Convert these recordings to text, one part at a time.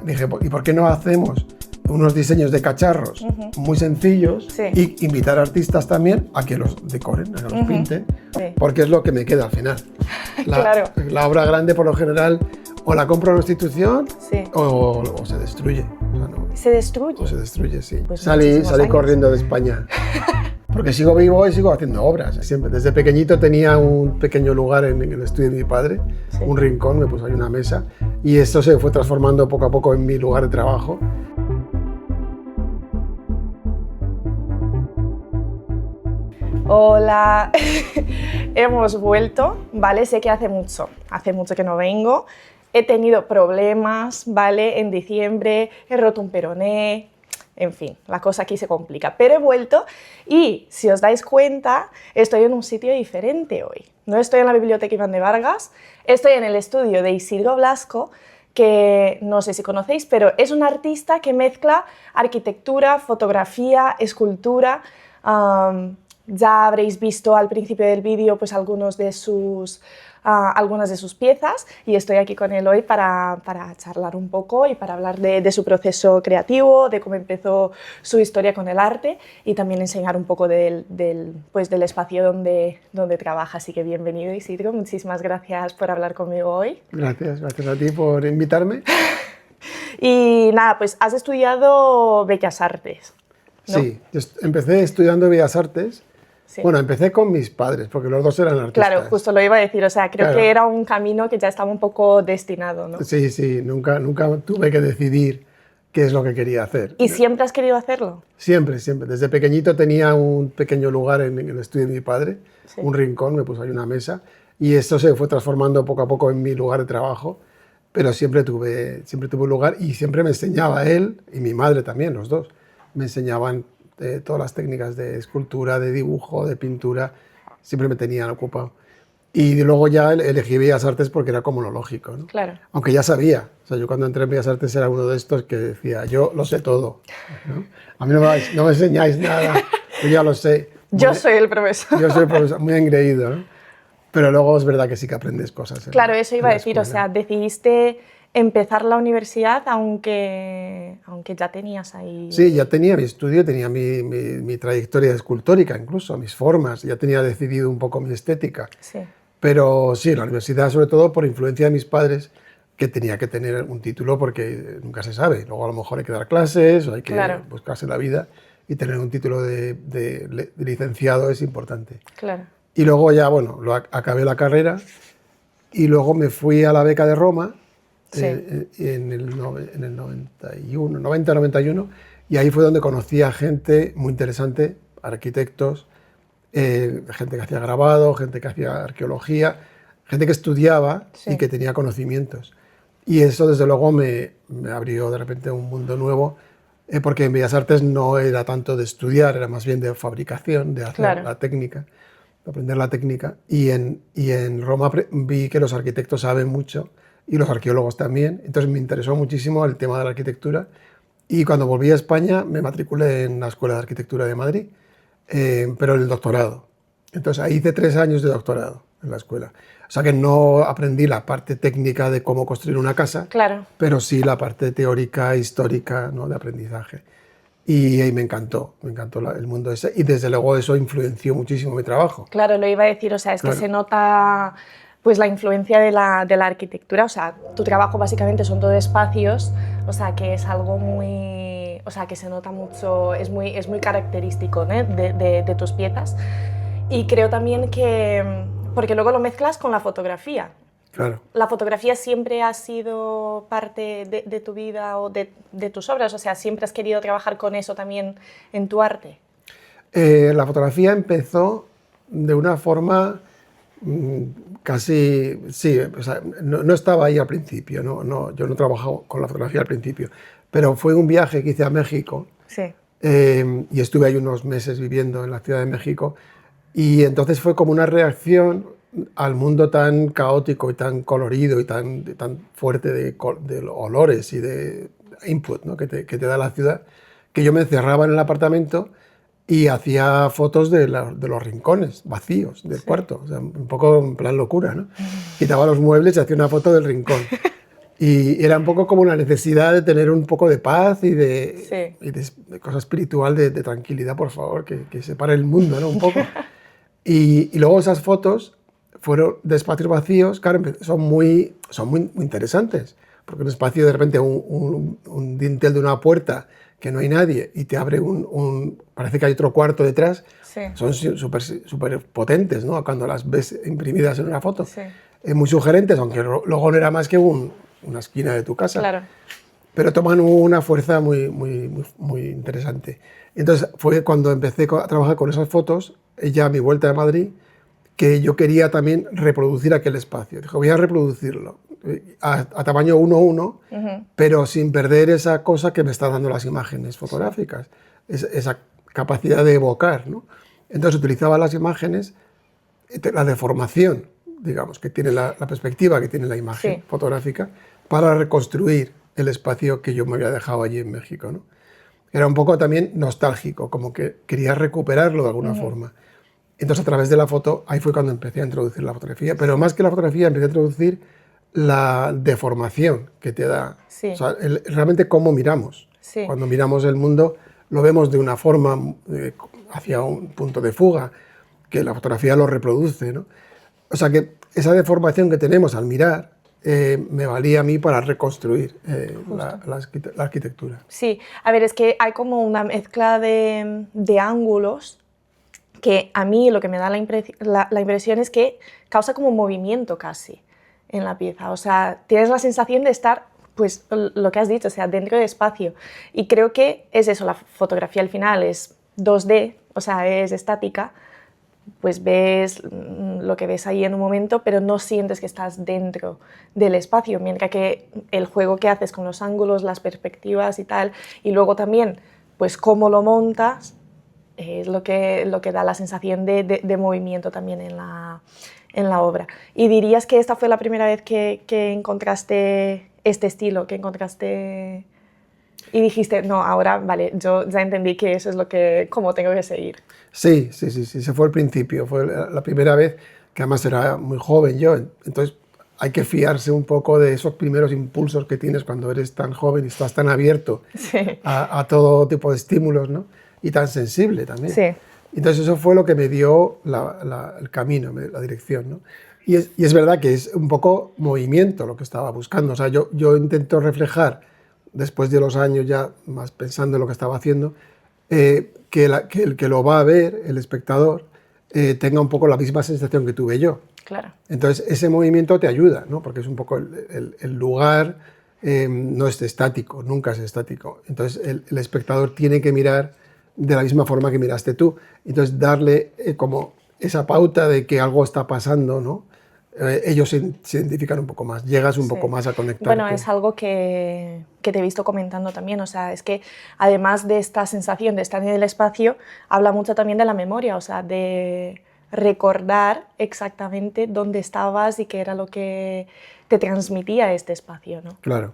dije, ¿y por qué no hacemos unos diseños de cacharros muy sencillos y invitar a artistas también a que los decoren, a que los pinten? Porque es lo que me queda al final. La obra grande, por lo general, o la compra una institución o se destruye. O sea, no, ¿Se destruye? O se destruye, sí. Pues salí corriendo de España. Porque sigo vivo y sigo haciendo obras. Siempre. Desde pequeñito tenía un pequeño lugar en el estudio de mi padre, un rincón, me puso ahí una mesa, y esto se fue transformando poco a poco en mi lugar de trabajo. Hola, hemos vuelto, ¿vale? Sé que hace mucho que no vengo. He tenido problemas, ¿vale? En diciembre he roto un peroné, en fin, la cosa aquí se complica. Pero he vuelto y, si os dais cuenta, estoy en un sitio diferente hoy. No estoy en la Biblioteca Iván de Vargas, estoy en el estudio de Isidro Blasco, que no sé si conocéis, pero es un artista que mezcla arquitectura, fotografía, escultura. Ya habréis visto al principio del vídeo pues, algunas de sus piezas, y estoy aquí con él hoy para charlar un poco y para hablar de su proceso creativo, de cómo empezó su historia con el arte, y también enseñar un poco del espacio donde trabaja. Así que bienvenido, Isidro, muchísimas gracias por hablar conmigo hoy. Gracias a ti por invitarme. Y nada, pues has estudiado Bellas Artes, ¿no? Sí, empecé estudiando Bellas Artes. Sí. Bueno, empecé con mis padres, porque los dos eran artistas. Claro, justo lo iba a decir, o sea, creo que era un camino que ya estaba un poco destinado, ¿no? Sí, nunca tuve que decidir qué es lo que quería hacer. ¿Y siempre has querido hacerlo? Siempre. Desde pequeñito tenía un pequeño lugar en el estudio de mi padre, un rincón, me puso ahí una mesa, y esto se fue transformando poco a poco en mi lugar de trabajo, pero siempre tuve un lugar, y siempre me enseñaba él, y mi madre también, los dos, me enseñaban todas las técnicas de escultura, de dibujo, de pintura, siempre me tenían ocupado. Y luego ya elegí Bellas Artes porque era como lo lógico, ¿no? Claro. Aunque ya sabía, o sea, yo cuando entré en Bellas Artes era uno de estos que decía, yo lo sé todo, ¿no? A mí no me enseñáis nada, yo ya lo sé. Yo soy el profesor. Yo soy el profesor, muy engreído, ¿no? Pero luego es verdad que sí que aprendes cosas. Claro, eso iba a decir, o sea, decidiste empezar la universidad aunque ya tenías ahí... Sí, ya tenía mi estudio, tenía mi trayectoria escultórica incluso, mis formas, ya tenía decidido un poco mi estética. Sí. Pero sí, la universidad sobre todo por influencia de mis padres, que tenía que tener un título porque nunca se sabe. Luego a lo mejor hay que dar clases o hay que buscarse la vida, y tener un título de licenciado es importante. Claro. Y luego ya, bueno, acabé la carrera y luego me fui a la beca de Roma. Sí. En el 90-91, y ahí fue donde conocí a gente muy interesante, arquitectos, gente que hacía grabado, gente que hacía arqueología, gente que estudiaba y que tenía conocimientos. Y eso desde luego me abrió de repente un mundo nuevo, porque en Bellas Artes no era tanto de estudiar, era más bien de fabricación, de hacer la técnica, de aprender la técnica. Y en Roma vi que los arquitectos saben mucho, y los arqueólogos también, entonces me interesó muchísimo el tema de la arquitectura, y cuando volví a España me matriculé en la Escuela de Arquitectura de Madrid, pero en el doctorado. Entonces ahí hice 3 años de doctorado en la escuela. O sea que no aprendí la parte técnica de cómo construir una casa, pero sí la parte teórica, histórica, ¿no?, de aprendizaje. Y me encantó el mundo ese, y desde luego eso influenció muchísimo mi trabajo. Claro, lo iba a decir, o sea, es que se nota... pues la influencia de la arquitectura, o sea, tu trabajo básicamente son todo espacios, o sea, que es algo muy, o sea, que se nota mucho, es muy característico, ¿no?, de tus piezas. Y creo también que, porque luego lo mezclas con la fotografía. Claro. ¿La fotografía siempre ha sido parte de tu vida o de tus obras? O sea, ¿siempre has querido trabajar con eso también en tu arte? La fotografía empezó de una forma... casi, sí, o sea, no estaba ahí al principio, yo no trabajaba con la fotografía al principio, pero fue un viaje que hice a México, y estuve ahí unos meses viviendo en la Ciudad de México, y entonces fue como una reacción al mundo tan caótico y tan colorido y tan fuerte de olores y de input, ¿no?, que te da la ciudad, que yo me encerraba en el apartamento y hacía fotos de los rincones vacíos del cuarto, o sea, un poco en plan locura, ¿no? Quitaba los muebles y hacía una foto del rincón. Y era un poco como una necesidad de tener un poco de paz y Sí. de cosa espiritual, de tranquilidad, por favor, que se pare el mundo, ¿no? Un poco. Y luego esas fotos fueron de espacios vacíos, claro, son muy interesantes, porque un espacio de repente, un dintel de una puerta que no hay nadie y te abre parece que hay otro cuarto detrás, Sí. son súper potentes, ¿no? Cuando las ves imprimidas en una foto. Sí. Muy sugerentes, aunque luego no era más que una esquina de tu casa. Claro. Pero toman una fuerza muy interesante. Entonces fue cuando empecé a trabajar con esas fotos, ya a mi vuelta de Madrid, que yo quería también reproducir aquel espacio. Dijo, voy a reproducirlo a tamaño 1:1, pero sin perder esa cosa que me están dando las imágenes fotográficas, esa capacidad de evocar, ¿no? Entonces utilizaba las imágenes, la deformación, digamos, que tiene la perspectiva que tiene la imagen Sí. fotográfica, para reconstruir el espacio que yo me había dejado allí en México, ¿no? Era un poco también nostálgico, como que quería recuperarlo de alguna forma. Entonces, a través de la foto, ahí fue cuando empecé a introducir la fotografía, pero más que la fotografía, empecé a introducir la deformación que te da. Sí. O sea, realmente cómo miramos. Sí. Cuando miramos el mundo, lo vemos de una forma hacia un punto de fuga, que la fotografía lo reproduce, ¿no? O sea, que esa deformación que tenemos al mirar me valía a mí para reconstruir la arquitectura. Sí, a ver, es que hay como una mezcla de ángulos que a mí lo que me da la impresión es que causa como movimiento casi en la pieza. O sea, tienes la sensación de estar, pues lo que has dicho, o sea, dentro del espacio. Y creo que es eso, la fotografía al final es 2D, o sea, es estática, pues ves lo que ves ahí en un momento, pero no sientes que estás dentro del espacio, mientras que el juego que haces con los ángulos, las perspectivas y tal, y luego también, pues cómo lo montas, es lo que da la sensación de movimiento también en la obra. ¿Y dirías que esta fue la primera vez que encontraste este estilo, que encontraste y dijiste, no, ahora, vale, yo ya entendí que eso es cómo tengo que seguir? Sí, ese fue el principio, fue la primera vez, que además era muy joven yo, entonces hay que fiarse un poco de esos primeros impulsos que tienes cuando eres tan joven y estás tan abierto Sí. a todo tipo de estímulos, ¿no? Y tan sensible también. Sí. Entonces eso fue lo que me dio el camino, la dirección, ¿no? Y es verdad que es un poco movimiento lo que estaba buscando. O sea, yo intento reflejar, después de los años ya más pensando en lo que estaba haciendo, que el que lo va a ver, el espectador, tenga un poco la misma sensación que tuve yo. Claro. Entonces ese movimiento te ayuda, ¿no? Porque es un poco el lugar, no es estático, nunca es estático. Entonces el espectador tiene que mirar de la misma forma que miraste tú. Entonces darle como esa pauta de que algo está pasando, ¿no? Ellos se identifican un poco más, llegas un poco más a conectar. Bueno, es algo que te he visto comentando también, o sea, es que además de esta sensación de estar en el espacio, habla mucho también de la memoria, o sea, de recordar exactamente dónde estabas y qué era lo que te transmitía este espacio, ¿no? Claro.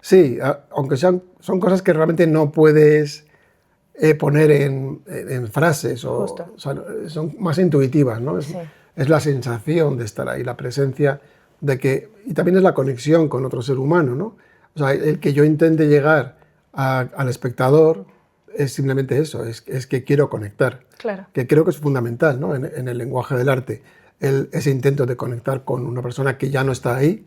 Sí, aunque son cosas que realmente no puedes poner en frases, o sea, son más intuitivas, ¿no? Es la sensación de estar ahí, la presencia de que, y también es la conexión con otro ser humano, ¿no? O sea, el que yo intente llegar al espectador es simplemente eso, es que quiero conectar. Claro. Que creo que es fundamental, ¿no? En el lenguaje del arte, ese intento de conectar con una persona que ya no está ahí.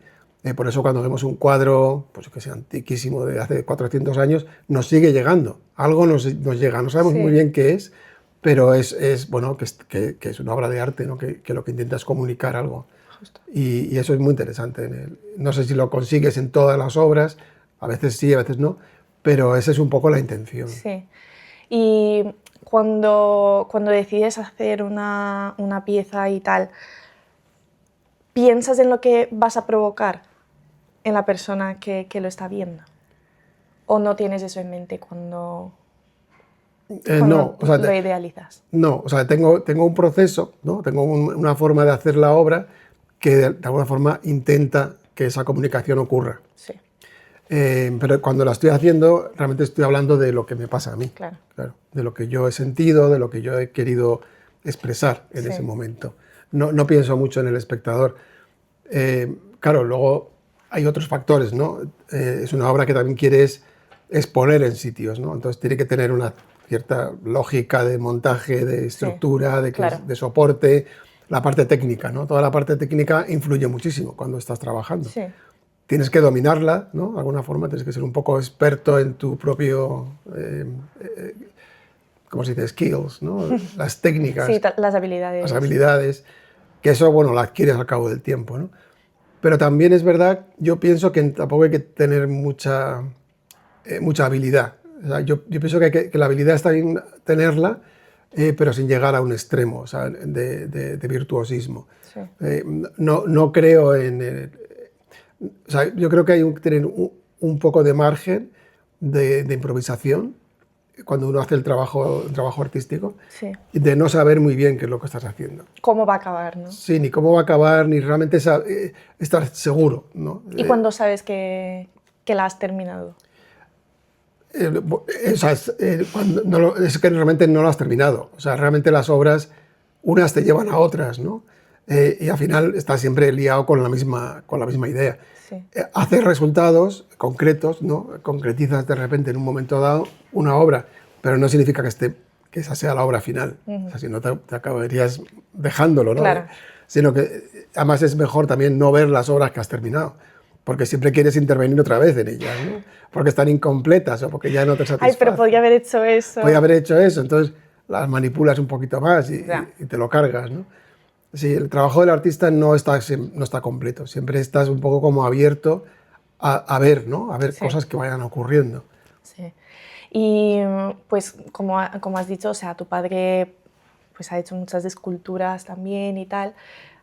Por eso cuando vemos un cuadro, pues que sea antiquísimo, de hace 400 años, nos sigue llegando. Algo nos llega, no sabemos muy bien qué es, pero es bueno, que es una obra de arte, ¿no? Que lo que intenta es comunicar algo. Y eso es muy interesante. No sé si lo consigues en todas las obras, a veces sí, a veces no, pero esa es un poco la intención. Sí. Y cuando decides hacer una pieza y tal, ¿piensas en lo que vas a provocar en la persona que lo está viendo? ¿O no tienes eso en mente cuando No, o sea, lo idealizas? No, o sea, tengo un proceso, ¿no? Tengo una forma de hacer la obra que de alguna forma intenta que esa comunicación ocurra. Sí. Pero cuando la estoy haciendo, realmente estoy hablando de lo que me pasa a mí. Claro. Claro, de lo que yo he sentido, de lo que yo he querido expresar en ese momento. No pienso mucho en el espectador. Claro, luego hay otros factores, ¿no? Es una obra que también quieres exponer en sitios, ¿no? Entonces tiene que tener una cierta lógica de montaje, de estructura, claro. de soporte, la parte técnica, ¿no? Toda la parte técnica influye muchísimo cuando estás trabajando. Sí. Tienes que dominarla, ¿no? De alguna forma tienes que ser un poco experto en tu propio, ¿cómo se dice? Skills, ¿no? Las técnicas. Sí, las habilidades. Las habilidades, que eso, bueno, lo adquieres al cabo del tiempo, ¿no? Pero también es verdad, yo pienso que tampoco hay que tener mucha habilidad. O sea, yo pienso que la habilidad está bien tenerla, pero sin llegar a un extremo, o sea, de virtuosismo. Sí. No creo en... o sea, yo creo que hay que tener un poco de margen de improvisación cuando uno hace el trabajo artístico, Sí. y de no saber muy bien qué es lo que estás haciendo. ¿Cómo va a acabar, no? Sí, ni cómo va a acabar, ni realmente estar seguro, ¿no? ¿Y cuándo sabes que la has terminado? O sea, es que realmente no lo has terminado. O sea, realmente las obras, unas te llevan a otras, ¿no? Y al final estás siempre liado con la misma idea. Sí. Haces resultados concretos, ¿no? Concretizas de repente en un momento dado una obra, pero no significa que esa sea la obra final. O sea, si no te acabarías dejándolo, ¿no? Claro. Sino que además es mejor también no ver las obras que has terminado, porque siempre quieres intervenir otra vez en ellas, ¿no? Porque están incompletas o porque ya no te satisfacen. Ay, pero podría haber hecho eso. Podría haber hecho eso, entonces las manipulas un poquito más y te lo cargas, ¿no? Sí, el trabajo del artista no está completo, siempre estás un poco como abierto a ver, ¿no? A ver cosas que vayan ocurriendo. Sí. Y pues como has dicho, o sea, tu padre pues ha hecho muchas esculturas también y tal.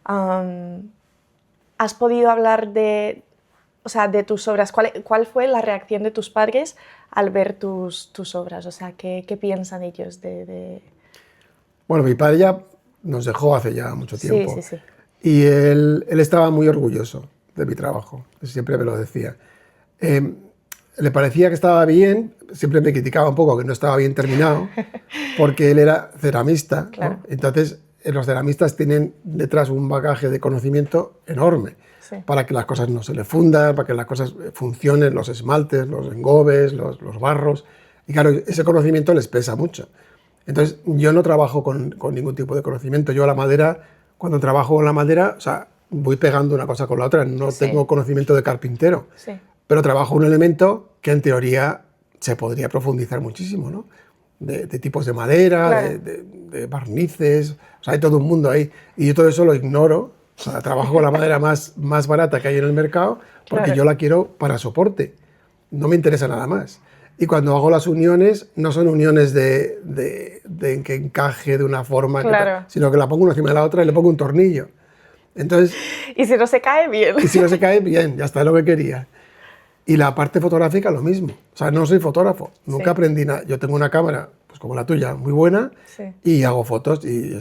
¿Has podido hablar de tus obras? ¿Cuál fue la reacción de tus padres al ver tus obras? O sea, ¿qué piensan ellos de...? Bueno, mi padre ya nos dejó hace ya mucho tiempo. Sí, sí, sí. Y él estaba muy orgulloso de mi trabajo, siempre me lo decía. Le parecía que estaba bien, siempre me criticaba un poco que no estaba bien terminado, porque él era ceramista, Claro. ¿no? Entonces, los ceramistas tienen detrás un bagaje de conocimiento enorme, Sí. para que las cosas no se le fundan, para que las cosas funcionen, los esmaltes, los engobes, los barros. Y claro, ese conocimiento les pesa mucho. Entonces, yo no trabajo con ningún tipo de conocimiento. Yo la madera, cuando trabajo con la madera, o sea, voy pegando una cosa con la otra. No tengo conocimiento de carpintero, pero trabajo un elemento que en teoría se podría profundizar muchísimo, ¿no? De tipos de madera, de barnices, o sea, hay todo un mundo ahí. Y yo todo eso lo ignoro. O sea, trabajo con la madera más barata que hay en el mercado porque yo la quiero para soporte. No me interesa nada más. Y cuando hago las uniones, no son uniones de que encaje de una forma, sino que la pongo una encima de la otra y le pongo un tornillo. Entonces, y si no se cae, bien. Y si no se cae, bien, ya está, es lo que quería. Y la parte fotográfica, lo mismo. O sea, no soy fotógrafo, nunca aprendí nada. Yo tengo una cámara, pues como la tuya, muy buena, y hago fotos y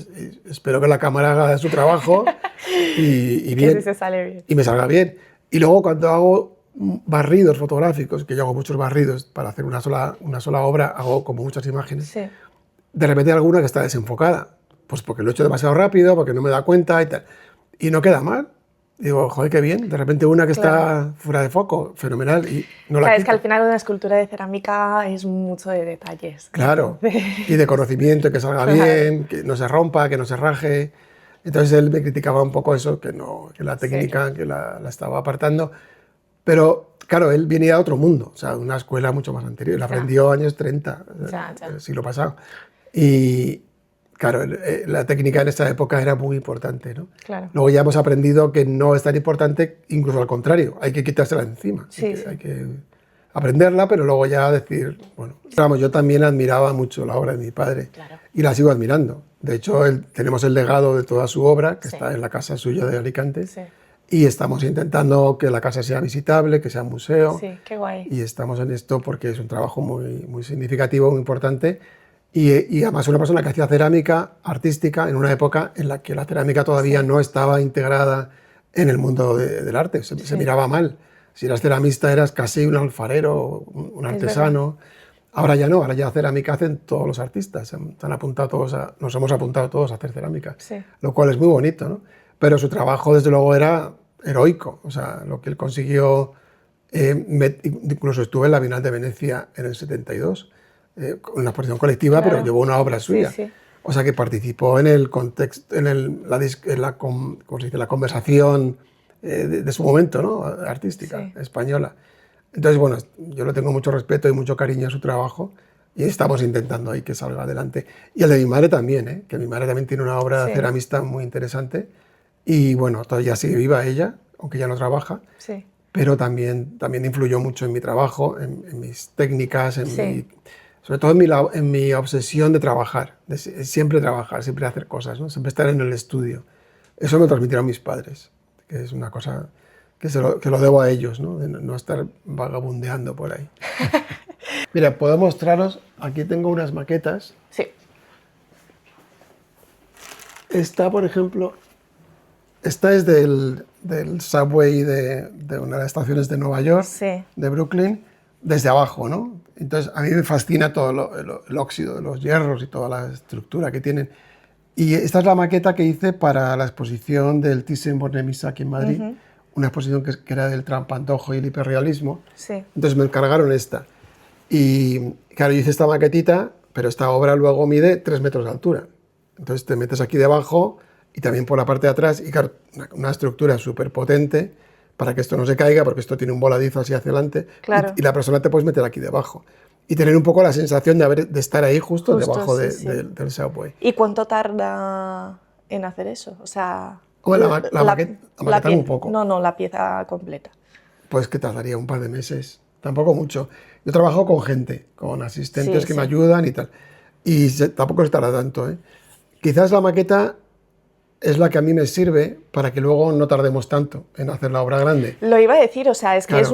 espero que la cámara haga su trabajo y bien. Que se sale bien. Y me salga bien. Y luego cuando hago barridos fotográficos, que yo hago muchos barridos para hacer una sola obra, hago como muchas imágenes, de repente hay alguna que está desenfocada, pues porque lo he hecho demasiado rápido, porque no me da cuenta y tal, y no queda mal. Digo, joder, qué bien, de repente una que está fuera de foco, fenomenal, y no la quito. Es que al final una escultura de cerámica es mucho de detalles. Claro, y de conocimiento, que salga bien, que no se rompa, que no se raje. Entonces él me criticaba un poco eso, que la técnica, que la estaba apartando. Pero, claro, él venía de otro mundo, o sea, de una escuela mucho más anterior. Él aprendió años 30, el siglo pasado. Y, claro, la técnica en esta época era muy importante, ¿no? Claro. Luego ya hemos aprendido que no es tan importante, incluso al contrario, hay que quitársela encima. Hay que aprenderla, pero luego ya decir, bueno. Vamos, yo también admiraba mucho la obra de mi padre y la sigo admirando. De hecho, tenemos el legado de toda su obra, que está en la casa suya de Alicante. Y estamos intentando que la casa sea visitable, que sea un museo. Sí, qué guay. Y estamos en esto porque es un trabajo muy significativo, muy importante. Y además una persona que hacía cerámica artística en una época en la que la cerámica todavía no estaba integrada en el mundo del arte. Se miraba mal. Si eras ceramista eras casi un alfarero, un artesano. Ahora ya no, ahora ya cerámica hacen todos los artistas. Nos hemos apuntado todos a hacer cerámica. Lo cual es muy bonito, ¿no? Pero su trabajo, desde luego, era heroico, o sea, lo que él consiguió. Incluso estuve en la Bienal de Venecia en el 72, con una exposición colectiva, Claro. pero llevó una obra suya. Sí, sí. O sea, que participó en el contexto, ¿cómo se dice? La conversación de su momento, ¿no? Artística, Sí. española. Entonces, bueno, yo le tengo mucho respeto y mucho cariño a su trabajo y estamos intentando ahí que salga adelante. Y el de mi madre también, ¿eh? Que mi madre también tiene una obra Sí. ceramista muy interesante y, bueno, todavía sigue viva ella, aunque ya no trabaja, Sí. pero también influyó mucho en mi trabajo, en mis técnicas, Sí. sobre todo en mi obsesión de trabajar, de siempre trabajar, siempre hacer cosas, ¿no? Siempre estar en el estudio. Eso me transmitieron mis padres, que es una cosa que que lo debo a ellos, ¿no? De no estar vagabundeando por ahí. Mira, puedo mostraros, aquí tengo unas maquetas. Sí. Esta, por ejemplo, esta es del subway de una de las estaciones de Nueva York, Sí. de Brooklyn, desde abajo, ¿no? Entonces, a mí me fascina todo el óxido de los hierros y toda la estructura que tienen. Y esta es la maqueta que hice para la exposición del Thyssen-Bornemisza aquí en Madrid, una exposición que era del trampantojo y el hiperrealismo. Sí. Entonces me encargaron esta. Y claro, yo hice esta maquetita, pero esta obra luego mide 3 metros de altura. Entonces te metes aquí debajo y también por la parte de atrás, y claro, una estructura súper potente para que esto no se caiga, porque esto tiene un voladizo así hacia adelante, Claro. y la persona te puedes meter aquí debajo. Y tener un poco la sensación de estar ahí justo debajo sí, sí. del subway. ¿Y cuánto tarda en hacer eso? O sea, Bueno, la maqueta un poco. No, la pieza completa. Pues que tardaría un par de meses, tampoco mucho. Yo trabajo con gente, con asistentes Sí, que sí. me ayudan y tal. Y tampoco se tarda tanto, ¿eh? Quizás la maqueta es la que a mí me sirve para que luego no tardemos tanto en hacer la obra grande. Lo iba a decir, o sea, es que Claro.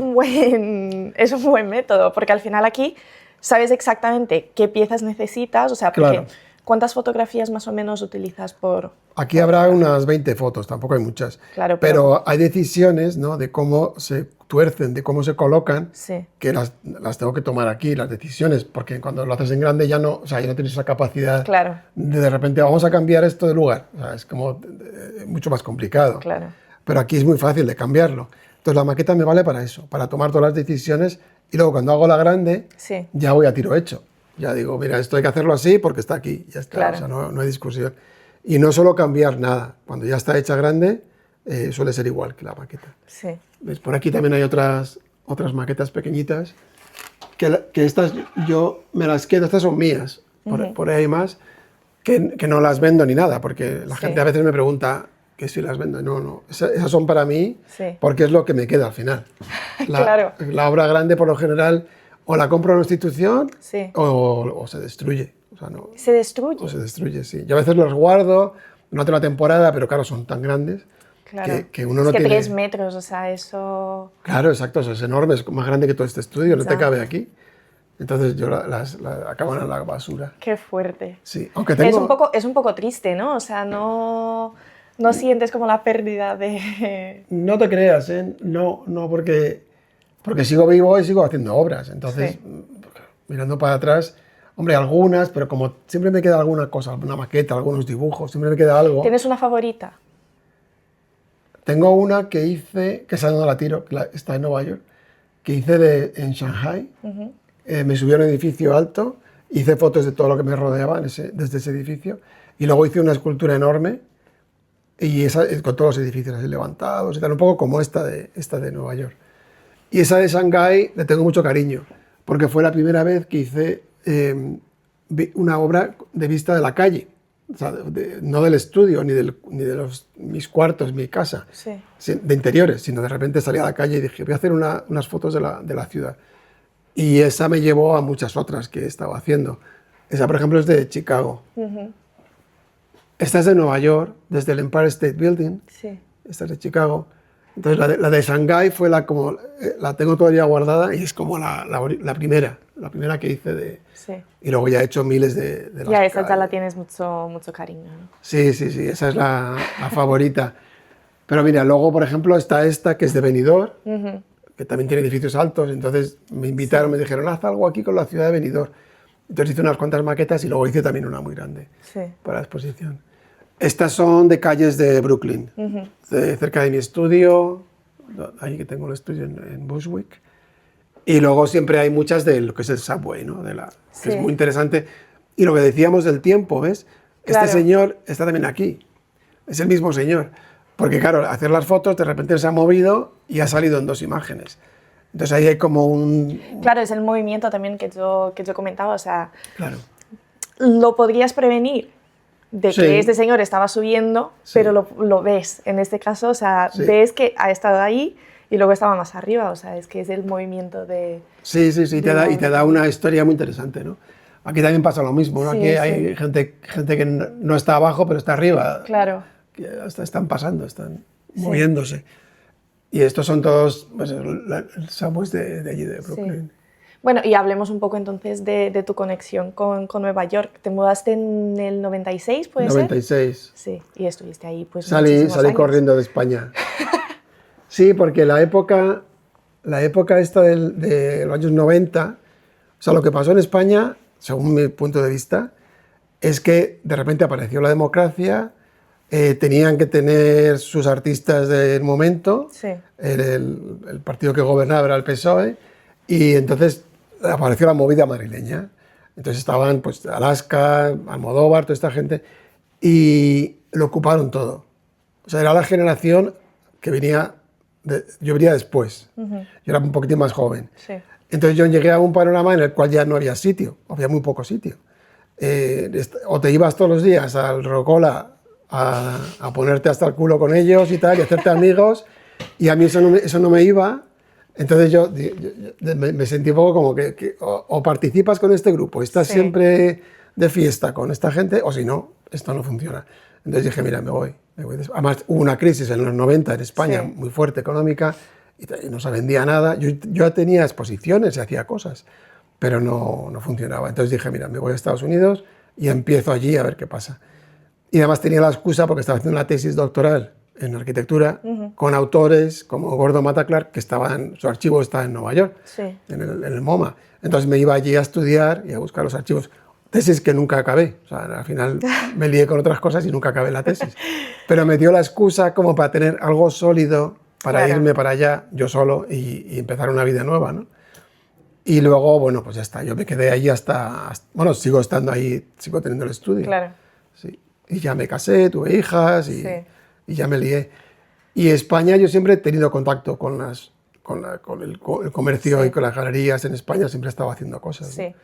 es un buen método, porque al final aquí sabes exactamente qué piezas necesitas, o sea, porque Claro. ¿cuántas fotografías más o menos utilizas por...? Aquí habrá unas 20 fotos, tampoco hay muchas. Claro, pero hay decisiones, ¿no? De cómo se tuercen, de cómo se colocan, Sí. que las tengo que tomar aquí, las decisiones, porque cuando lo haces en grande ya no, o sea, ya no tienes esa capacidad Claro. de repente vamos a cambiar esto de lugar. O sea, es como mucho más complicado. Claro. Pero aquí es muy fácil de cambiarlo. Entonces la maqueta me vale para eso, para tomar todas las decisiones y luego cuando hago la grande Sí. ya voy a tiro hecho. Ya digo, mira, esto hay que hacerlo así porque está aquí, ya está. Claro. O sea, no hay discusión. Y no solo cambiar nada. Cuando ya está hecha grande, suele ser igual que la maqueta. Sí. ¿Ves? Por aquí también hay otras maquetas pequeñitas, que estas yo me las quedo, estas son mías, por ahí hay más, que no las vendo ni nada, porque la Sí. gente a veces me pregunta que si las vendo. No, esas son para mí, Sí. porque es lo que me queda al final. Claro. La obra grande, por lo general, o la compro en una institución Sí. o se destruye. O sea, no, Se destruye. o se destruye, sí. Yo a veces los guardo, no tengo la temporada, pero claro, son tan grandes Claro. que uno no es que tiene... 3 metros, o sea, eso... Claro, exacto, eso es enorme, es más grande que todo este estudio, no te Ya. cabe aquí. Entonces yo las acaban en la basura. Qué fuerte. Sí, aunque tengo... Es un poco triste, ¿no? O sea, no sientes como la pérdida de... No te creas, ¿eh? No, porque sigo vivo y sigo haciendo obras. Entonces, Sí. mirando para atrás, hombre, algunas, pero como siempre me queda alguna cosa, alguna maqueta, algunos dibujos, siempre me queda algo. ¿Tienes una favorita? Tengo una que hice, que esa no la tiro, que está en Nueva York, que hice en Shanghai. Me subí a un edificio alto, hice fotos de todo lo que me rodeaba desde ese edificio, y luego hice una escultura enorme, y con todos los edificios así levantados y tal, un poco como esta de Nueva York. Y esa de Shanghái le tengo mucho cariño, porque fue la primera vez que hice una obra de vista de la calle. O sea, no del estudio, ni de mis cuartos, mi casa, Sí. de interiores, sino de repente salí a la calle y dije, voy a hacer unas fotos de la ciudad. Y esa me llevó a muchas otras que he estado haciendo. Esa, por ejemplo, es de Chicago. Esta es de Nueva York, desde el Empire State Building. Sí. Esta es de Chicago. Entonces la de Shanghái fue la tengo todavía guardada y es como la primera que hice Sí. y luego ya he hecho miles de las Ya, esa ya calles. la tienes mucho cariño, ¿no? Sí, esa es la favorita. Pero mira, luego por ejemplo está esta que es de Benidorm, que también tiene edificios altos, entonces me invitaron, me dijeron, haz algo aquí con la ciudad de Benidorm. Entonces hice unas cuantas maquetas y luego hice también una muy grande Sí. para la exposición. Estas son de calles de Brooklyn, cerca de mi estudio, ahí que tengo el estudio en Bushwick. Y luego siempre hay muchas de lo que es el subway, ¿no? Que es muy interesante. Y lo que decíamos del tiempo, ¿ves? Claro. Este señor está también aquí, es el mismo señor. Porque claro, hacer las fotos de repente se ha movido y ha salido en 2 imágenes. Entonces ahí hay como un... Claro, es el movimiento también que yo comentaba, o sea, Claro. lo podrías prevenir de que este señor estaba subiendo, pero lo ves, en este caso, o sea, ves que ha estado ahí y luego estaba más arriba, o sea, es que es el movimiento de... Sí, y te da una historia muy interesante, ¿no? Aquí también pasa lo mismo, ¿no? Aquí hay gente que no está abajo, pero está arriba. Claro. Que hasta están pasando, están moviéndose. Y estos son todos pues, el subways de allí, de Brooklyn. Sí. Bueno, y hablemos un poco entonces de tu conexión con Nueva York. ¿Te mudaste en el 96, puede 96. ser? Sí, y estuviste ahí pues Salí años. corriendo de España. Sí, porque la época esta de los años 90, o sea, lo que pasó en España, según mi punto de vista, es que de repente apareció la democracia, tenían que tener sus artistas del momento, el partido que gobernaba era el PSOE, y entonces apareció la movida madrileña. Entonces estaban pues, Alaska, Almodóvar, toda esta gente, y lo ocuparon todo. O sea, era la generación que venía, yo venía después, yo era un poquitín más joven. Sí. Entonces yo llegué a un panorama en el cual ya no había sitio, había muy poco sitio. O te ibas todos los días al Rocola a ponerte hasta el culo con ellos y tal, y hacerte amigos, y a mí eso no me iba. Entonces yo me sentí un poco como que o participas con este grupo, estás siempre de fiesta con esta gente, o si no, esto no funciona. Entonces dije, mira, me voy. Además hubo una crisis en los 90 en España muy fuerte económica y no se vendía nada. Yo ya tenía exposiciones y hacía cosas, pero no funcionaba. Entonces dije, mira, me voy a Estados Unidos y empiezo allí a ver qué pasa. Y además tenía la excusa porque estaba haciendo una tesis doctoral en arquitectura con autores como Gordo Mata Clark, que su archivo está en Nueva York, en el MoMA. Entonces me iba allí a estudiar y a buscar los archivos. Tesis que nunca acabé. O sea, al final me lié con otras cosas y nunca acabé la tesis. Pero me dio la excusa como para tener algo sólido para irme para allá yo solo y empezar una vida nueva, ¿no? Y luego, bueno, pues ya está. Yo me quedé ahí hasta bueno, sigo estando ahí, sigo teniendo el estudio. Claro. Sí. Y ya me casé, tuve hijas y ya me lié. Y España, yo siempre he tenido contacto con el comercio y con las galerías en España, siempre he estado haciendo cosas. Sí. ¿No?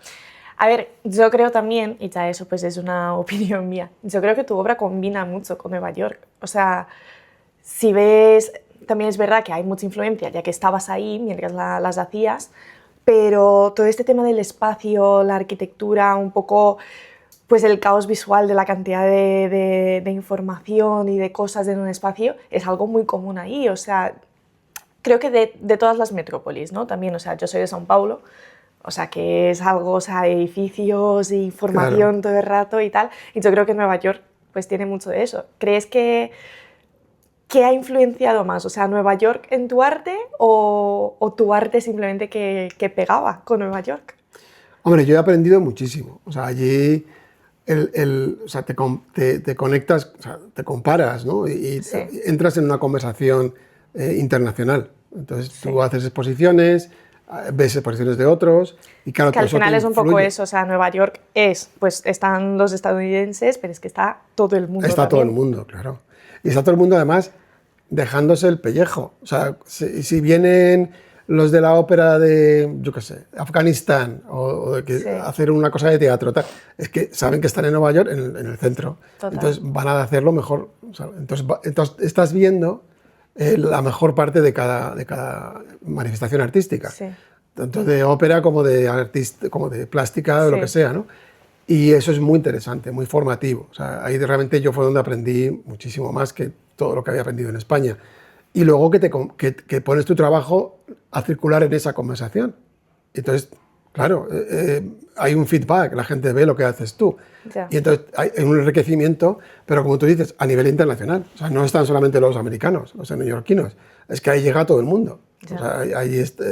A ver, yo creo también, y ya eso pues es una opinión mía, yo creo que tu obra combina mucho con Nueva York. O sea, si ves, también es verdad que hay mucha influencia, ya que estabas ahí mientras las hacías, pero todo este tema del espacio, la arquitectura, un poco pues el caos visual de la cantidad de información y de cosas en un espacio es algo muy común ahí. O sea, creo que de todas las metrópolis, ¿no? También, o sea, yo soy de São Paulo, o sea, que es algo, o sea, edificios e información todo el rato y tal. Y yo creo que Nueva York pues tiene mucho de eso. ¿Crees que ha influenciado más? O sea, ¿Nueva York en tu arte o tu arte simplemente que pegaba con Nueva York? Hombre, yo he aprendido muchísimo. O sea, allí o sea, te conectas, o sea, te comparas, ¿no? Y entras en una conversación internacional. Entonces tú haces exposiciones, ves exposiciones de otros y claro, que al final es un poco eso, o sea, Nueva York pues están los estadounidenses, pero es que está todo el mundo. Está todo el mundo, claro. Y está todo el mundo además dejándose el pellejo. O sea, si vienen los de la ópera de, yo qué sé, Afganistán o de hacer una cosa de teatro, tal, es que saben que están en Nueva York, en el centro. Total. Entonces van a hacerlo mejor. O sea, entonces estás viendo la mejor parte de cada manifestación artística, tanto de ópera como de plástica, o lo que sea, ¿no? Y eso es muy interesante, muy formativo. O sea, ahí realmente yo fue donde aprendí muchísimo más que todo lo que había aprendido en España. Y luego que pones tu trabajo a circular en esa conversación. Entonces, claro, hay un feedback, la gente ve lo que haces tú. Y entonces hay un enriquecimiento, pero como tú dices, a nivel internacional. O sea, no están solamente los americanos, los neoyorquinos, es que ahí llega todo el mundo. O sea,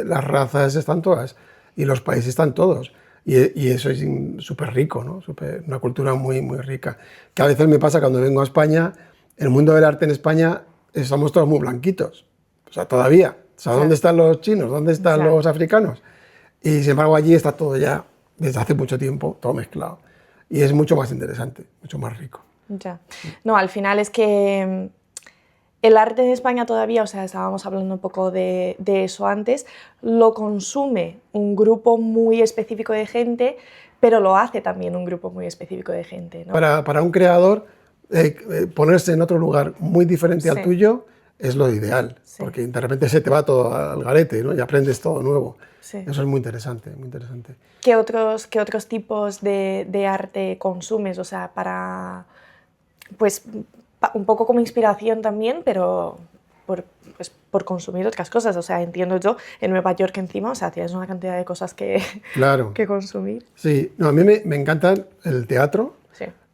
las razas están todas y los países están todos. Y eso es súper rico, ¿no? Una cultura muy, muy rica. Que a veces me pasa cuando vengo a España, el mundo del arte en España somos todos muy blanquitos, o sea, todavía. O sea, ¿dónde están los chinos? ¿Dónde están los africanos? Y sin embargo allí está todo ya, desde hace mucho tiempo, todo mezclado. Y es mucho más interesante, mucho más rico. Ya. No, al final es que el arte en España todavía, o sea, estábamos hablando un poco de eso antes, lo consume un grupo muy específico de gente, pero lo hace también un grupo muy específico de gente, ¿no? Para un creador, ponerse en otro lugar muy diferente al tuyo es lo ideal, porque de repente se te va todo al garete, ¿no? Y aprendes todo nuevo. Sí. Eso es muy interesante, muy interesante. ¿Qué otros tipos de arte consumes? O sea, pues, un poco como inspiración también, pero por consumir otras cosas. O sea, entiendo yo, en Nueva York encima, o sea, tienes una cantidad de cosas que consumir. Sí, no, a mí me encantan el teatro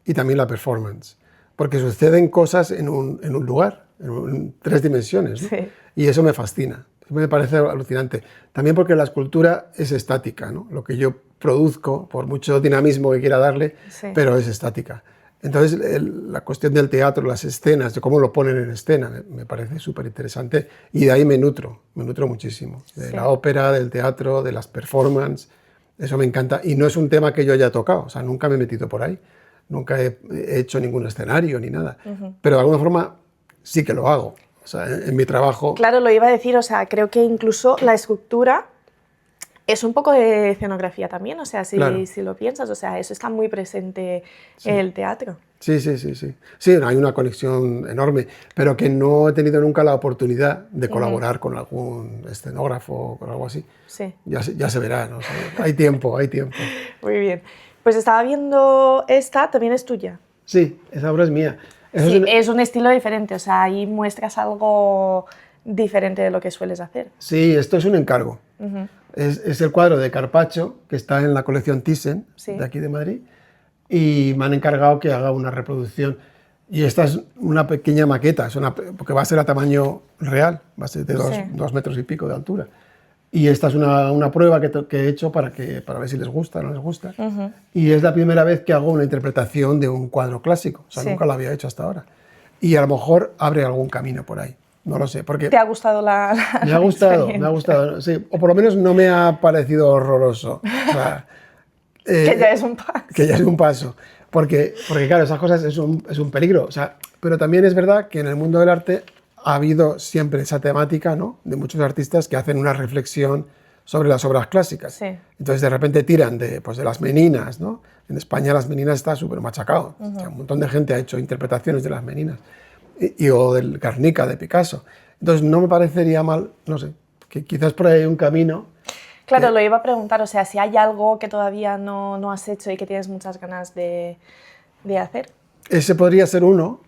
y también la performance, porque suceden cosas en un lugar, en 3 dimensiones, ¿no? Sí. Y eso me fascina. Me parece alucinante. También porque la escultura es estática, ¿no? Lo que yo produzco, por mucho dinamismo que quiera darle, pero es estática. Entonces, la cuestión del teatro, las escenas, de cómo lo ponen en escena, me parece súper interesante y de ahí me nutro muchísimo. De la ópera, del teatro, de las performances, eso me encanta. Y no es un tema que yo haya tocado, o sea, nunca me he metido por ahí, nunca he hecho ningún escenario ni nada, pero de alguna forma sí que lo hago. O sea, en mi trabajo... Claro, lo iba a decir, o sea, creo que incluso la escultura es un poco de escenografía también, o sea, si lo piensas, o sea, eso está muy presente en el teatro. Sí. Sí, hay una conexión enorme, pero que no he tenido nunca la oportunidad de colaborar con algún escenógrafo o con algo así. Sí. Ya se verá, ¿no? O sea, hay tiempo. Muy bien. Pues estaba viendo esta, también es tuya. Sí, esa obra es mía. Sí, es un estilo diferente, o sea, ahí muestras algo diferente de lo que sueles hacer. Sí, esto es un encargo. Es el cuadro de Carpaccio, que está en la colección Thyssen, de aquí de Madrid, y me han encargado que haga una reproducción. Y esta es una pequeña maqueta, porque va a ser a tamaño real, va a ser de 2 metros y pico de altura. Y esta es una prueba que he hecho para ver si les gusta o no les gusta. Y es la primera vez que hago una interpretación de un cuadro clásico. O sea, nunca lo había hecho hasta ahora. Y a lo mejor abre algún camino por ahí. No lo sé. Porque ¿te ha gustado me ha gustado, sí. O por lo menos no me ha parecido horroroso. O sea, que ya es un paso. Que ya es un paso. Porque claro, esas cosas es un peligro. O sea, pero también es verdad que en el mundo del arte ha habido siempre esa temática, ¿no? De muchos artistas que hacen una reflexión sobre las obras clásicas. Sí. Entonces, de repente tiran de las Meninas, ¿no? En España las Meninas está súper machacado. O sea, un montón de gente ha hecho interpretaciones de las Meninas. O del Guernica, de Picasso. Entonces, no me parecería mal, no sé, que quizás por ahí hay un camino. Claro, lo iba a preguntar, o sea, si hay algo que todavía no has hecho y que tienes muchas ganas de hacer. Ese podría ser uno.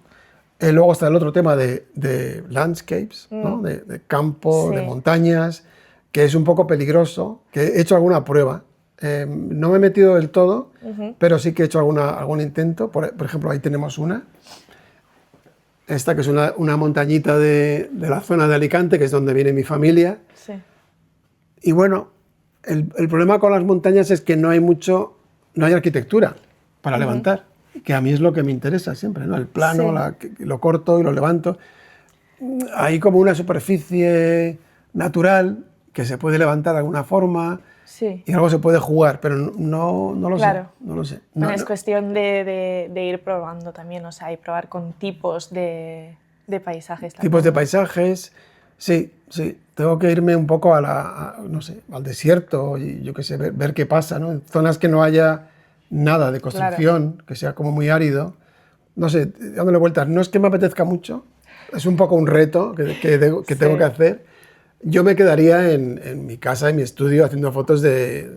Luego está el otro tema de landscapes, ¿no? de campo, de montañas, que es un poco peligroso, que he hecho alguna prueba. No me he metido del todo, pero sí que he hecho algún intento. Por ejemplo, ahí tenemos una. Esta que es una montañita de la zona de Alicante, que es donde viene mi familia. Sí. Y bueno, el problema con las montañas es que no hay arquitectura para levantar. Que a mí es lo que me interesa siempre, ¿no? El plano, lo corto y lo levanto. Hay como una superficie natural que se puede levantar de alguna forma y algo se puede jugar, pero no lo sé. No lo sé. No, es cuestión de ir probando también, o sea, y probar con tipos de paisajes también. Tipos de paisajes, sí. Tengo que irme un poco no sé, al desierto y yo qué sé, ver qué pasa, ¿no? En zonas que no haya nada de construcción, que sea como muy árido. No sé, dándole vueltas. No es que me apetezca mucho, es un poco un reto que tengo que hacer. Yo me quedaría en mi casa, en mi estudio, haciendo fotos de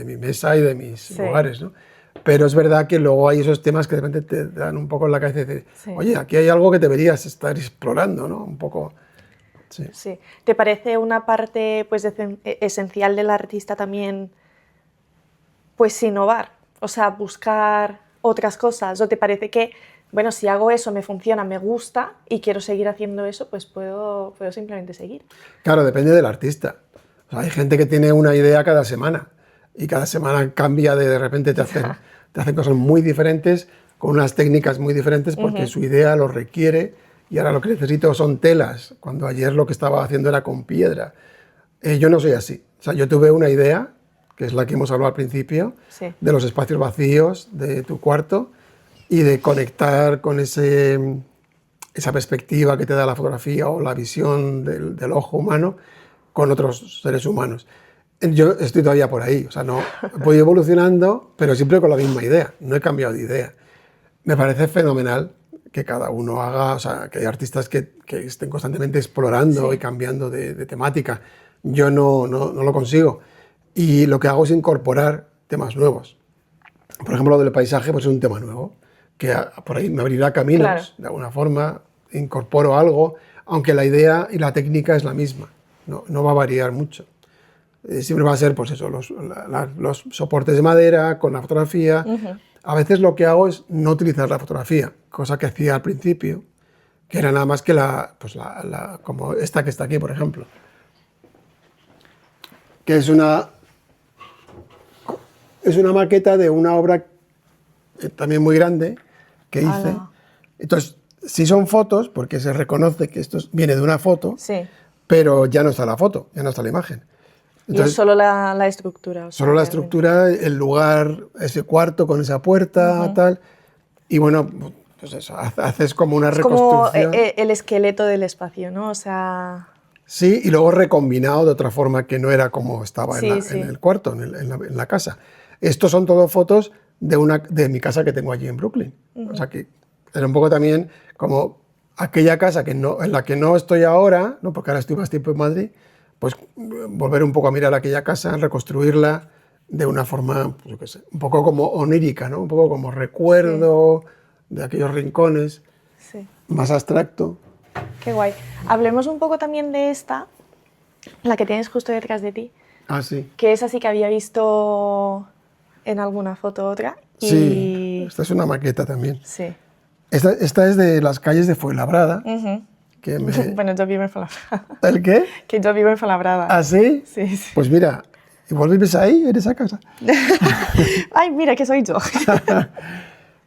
mi mesa y de mis lugares, ¿no? Pero es verdad que luego hay esos temas que de repente te dan un poco en la cabeza y dices, oye, aquí hay algo que deberías estar explorando, ¿no? Un poco... Sí. ¿Te parece una parte pues, esencial del artista también pues innovar? O sea, buscar otras cosas. ¿O te parece que, bueno, si hago eso, me funciona, me gusta y quiero seguir haciendo eso, pues puedo simplemente seguir? Claro, depende del artista. O sea, hay gente que tiene una idea cada semana y cada semana cambia, de repente te hacen cosas muy diferentes, con unas técnicas muy diferentes, porque su idea lo requiere, y ahora lo que necesito son telas, cuando ayer lo que estaba haciendo era con piedra. Yo no soy así. O sea, yo tuve una idea, que es la que hemos hablado al principio, Sí. de los espacios vacíos de tu cuarto y de conectar con esa perspectiva que te da la fotografía o la visión del ojo humano con otros seres humanos. Yo estoy todavía por ahí, o sea, no, voy evolucionando, pero siempre con la misma idea, no he cambiado de idea. Me parece fenomenal que cada uno haga, o sea, que hay artistas que estén constantemente explorando y cambiando de temática. Yo no lo consigo. Y lo que hago es incorporar temas nuevos. Por ejemplo, lo del paisaje pues es un tema nuevo, que por ahí me abrirá caminos, de alguna forma, incorporo algo, aunque la idea y la técnica es la misma, no va a variar mucho. Siempre va a ser, pues eso, los soportes de madera con la fotografía. A veces lo que hago es no utilizar la fotografía, cosa que hacía al principio, que era nada más que como esta que está aquí, por ejemplo, que es una maqueta de una obra también muy grande que hice. ¡Hala! Entonces, sí son fotos, porque se reconoce que esto viene de una foto, Sí. pero ya no está la foto, ya no está la imagen. Entonces, y es solo la estructura. O sea, solo la estructura, el lugar, ese cuarto con esa puerta, tal. Y bueno, pues eso, haces como una reconstrucción. Como el esqueleto del espacio, ¿no? O sea... Sí, y luego recombinado de otra forma que no era como estaba Sí, en el cuarto, en la casa. Estos son todas fotos de mi casa que tengo allí en Brooklyn. O sea que era un poco también como aquella casa en la que no estoy ahora, ¿no? Porque ahora estoy más tiempo en Madrid, pues volver un poco a mirar aquella casa, reconstruirla de una forma, pues yo qué sé, un poco como onírica, ¿no? Un poco como recuerdo de aquellos rincones, más abstracto. Qué guay. Hablemos un poco también de esta, la que tienes justo detrás de ti. Ah, sí. Que es así que había visto en alguna foto otra. Sí, esta es una maqueta también. Sí. Esta es de las calles de Fuenlabrada. Bueno, yo vivo en Fuenlabrada. ¿El qué? Que yo vivo en Fuenlabrada. ¿Ah, sí? Sí, sí. Pues mira, igual vives ahí, en esa casa. Ay, mira, que soy yo.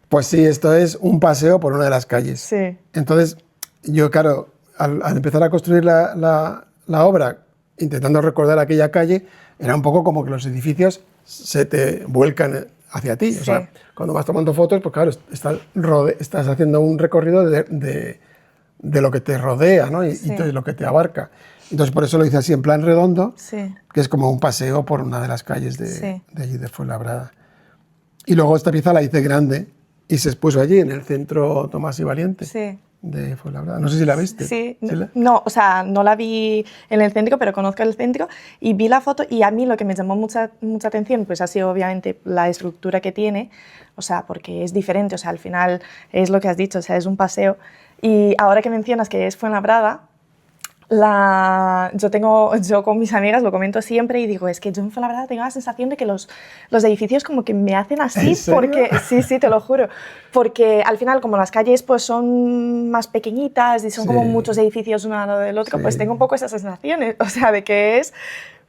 Pues sí, esto es un paseo por una de las calles. Sí. Entonces, yo, claro, al empezar a construir la obra, intentando recordar aquella calle, era un poco como que los edificios se te vuelcan hacia ti. O sea, cuando vas tomando fotos, pues claro, estás haciendo un recorrido de lo que te rodea, ¿no? Y de lo que te abarca. Entonces, por eso lo hice así, en plan redondo, que es como un paseo por una de las calles de allí de Fuenlabrada. Y luego esta pieza la hice grande y se expuso allí, en el centro Tomás y Valiente. De Fuenlabrada. No sé si la viste. Sí. No, o sea, no la vi en el centro, pero conozco el centro y vi la foto, y a mí lo que me llamó mucha atención pues ha sido obviamente la estructura que tiene, o sea, porque es diferente, o sea, al final es lo que has dicho, o sea, es un paseo. Y ahora que mencionas que es Fuenlabrada, yo con mis amigas lo comento siempre y digo, es que yo en Fuenlabrada tengo la sensación de que los edificios como que me hacen así, porque sí, te lo juro, porque al final como las calles pues son más pequeñitas y son como muchos edificios uno al lado del otro, pues tengo un poco esas sensaciones, o sea, de que es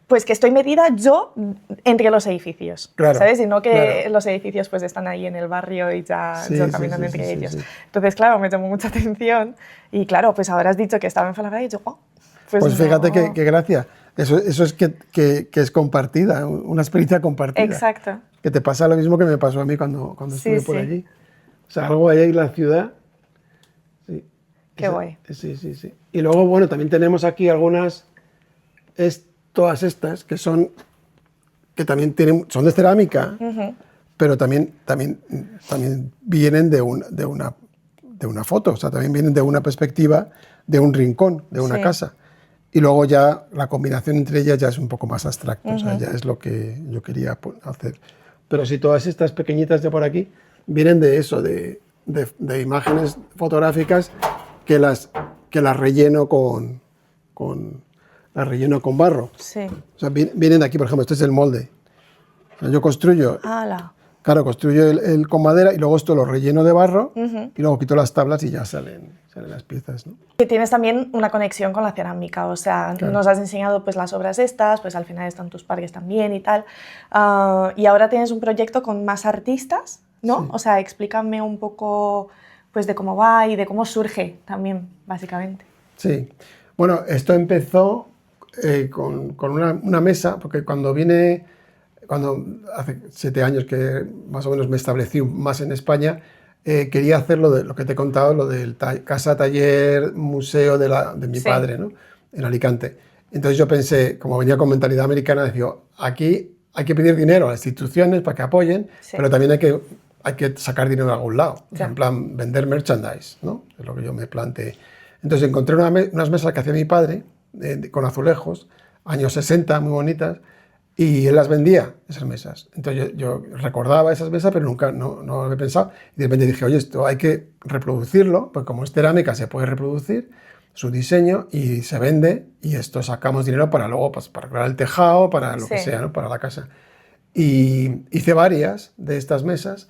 pues que estoy metida yo entre los edificios, ¿sabes? Y no que los edificios pues están ahí en el barrio y ya yo caminando entre ellos. Entonces, claro, me llamó mucha atención y claro, pues ahora has dicho que estaba en Fuenlabrada y yo, pues fíjate qué gracia. Eso es que es compartida, una experiencia compartida. Exacto. Que te pasa lo mismo que me pasó a mí cuando estuve por allí. O sea, algo ahí en la ciudad. Sí. Qué guay. Sí. Y luego, bueno, también tenemos aquí algunas, todas estas, que también son de cerámica, pero también vienen de una foto, o sea, también vienen de una perspectiva de un rincón, de una casa. Y luego ya la combinación entre ellas ya es un poco más abstracta, o sea, ya es lo que yo quería hacer. Pero sí, todas estas pequeñitas de por aquí vienen de eso, de imágenes fotográficas que las relleno con barro. O sea, vienen de aquí, por ejemplo, este es el molde. O sea, yo construyo Claro, construyo con madera y luego esto lo relleno de barro y luego quito las tablas y ya salen las piezas, ¿no? Que tienes también una conexión con la cerámica, o sea, Claro. nos has enseñado pues las obras estas, pues al final están tus parques también y tal, y ahora tienes un proyecto con más artistas, ¿no? Sí. O sea, explícame un poco pues de cómo va y de cómo surge también, básicamente. Sí. Bueno, esto empezó con una mesa, porque cuando hace 7 años que más o menos me establecí más en España, quería hacer lo que te he contado, lo del casa, taller, museo de mi Sí. padre, ¿no? En Alicante. Entonces yo pensé, como venía con mentalidad americana, decía, aquí hay que pedir dinero a las instituciones para que apoyen, Sí. pero también hay que sacar dinero de algún lado. O sea, Claro. en plan, vender merchandise, ¿no? Es lo que yo me planteé. Entonces encontré unas mesas que hacía mi padre, con azulejos, años 60, muy bonitas, y él las vendía, esas mesas. Entonces yo recordaba esas mesas, pero nunca no lo había pensado. Y de repente dije, oye, esto hay que reproducirlo, porque como es cerámica se puede reproducir su diseño y se vende, y esto sacamos dinero para luego, pues, para crear el tejado, para lo que Sí. sea, ¿no? Para la casa. Y hice varias de estas mesas.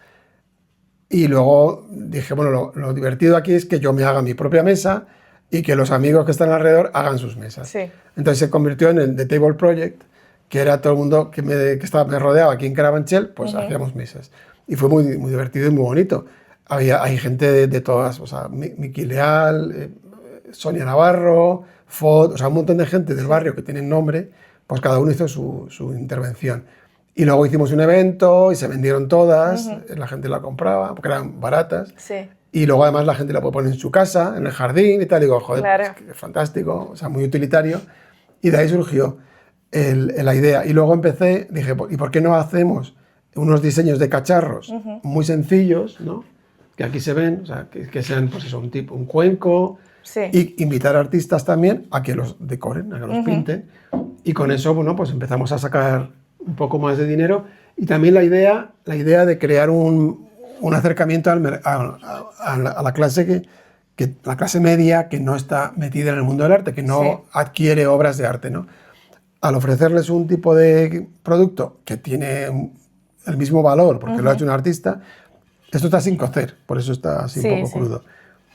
Y luego dije, bueno, lo divertido aquí es que yo me haga mi propia mesa y que los amigos que están alrededor hagan sus mesas. Sí. Entonces se convirtió en el The Table Project, que era todo el mundo que me rodeaba aquí en Carabanchel, pues hacíamos mesas. Y fue muy, muy divertido y muy bonito. Hay gente de todas, o sea, Miki Leal, Sonia Navarro, Fod, o sea, un montón de gente del barrio que tienen nombre, pues cada uno hizo su intervención. Y luego hicimos un evento y se vendieron todas, la gente la compraba porque eran baratas. Sí. Y luego además la gente la puede poner en su casa, en el jardín y tal. Y digo, joder, Claro. es que es fantástico, o sea, muy utilitario. Y de ahí surgió la idea. Y luego dije, ¿y por qué no hacemos unos diseños de cacharros muy sencillos, ¿no? Que aquí se ven, o sea, que sean, pues eso, un cuenco. Sí. Y invitar a artistas también a que los decoren, a que los pinten. Y con eso, bueno, pues empezamos a sacar un poco más de dinero. Y también la idea de crear un acercamiento a la clase la clase media que no está metida en el mundo del arte, que no Sí. adquiere obras de arte, ¿no? Al ofrecerles un tipo de producto que tiene el mismo valor, porque lo ha hecho un artista, esto está sin cocer, por eso está así Sí, un poco sí. crudo.